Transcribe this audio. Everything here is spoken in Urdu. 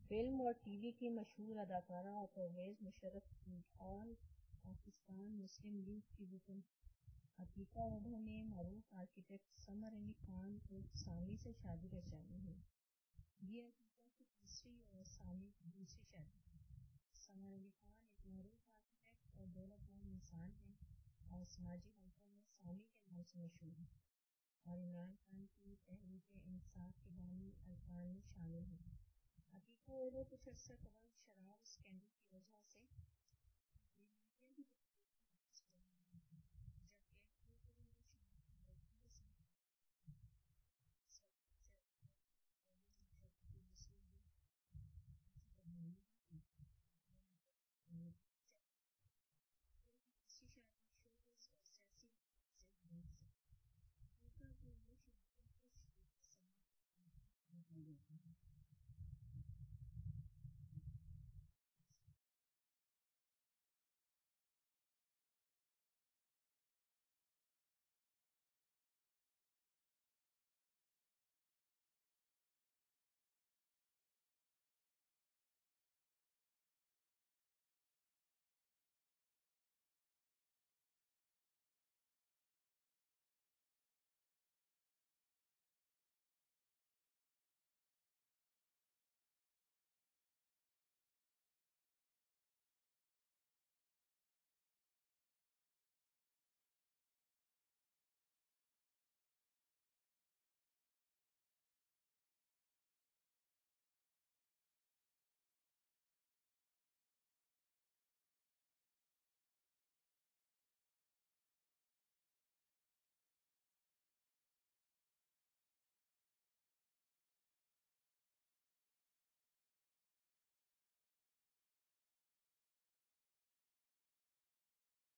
فلم اور ٹی وی کی مشہور اداکارہ پرویز مشرف اور پاکستان مسلم لیگ کی رکن عتیقہ وڈھا نے معروف آرکیٹیکٹ سمر علی خان سامی سے شادی رچائی ہے۔ یہ عتیقہ کی تیسری اور سامی کی دوسری شادی ہے۔ سمر علی خان ایک معروف آرکیٹیکٹ اور دولت مند انسان ہیں اور سماجی حلقوں میں سامی کے نام سے مشہور ہیں، اور عمران خان کی تحریک انصاف کے بانی ارکان میں شامل ہیں۔ عتیقہ وڈھا کچھ عرصہ قبل شراب اسکینڈل کی وجہ سے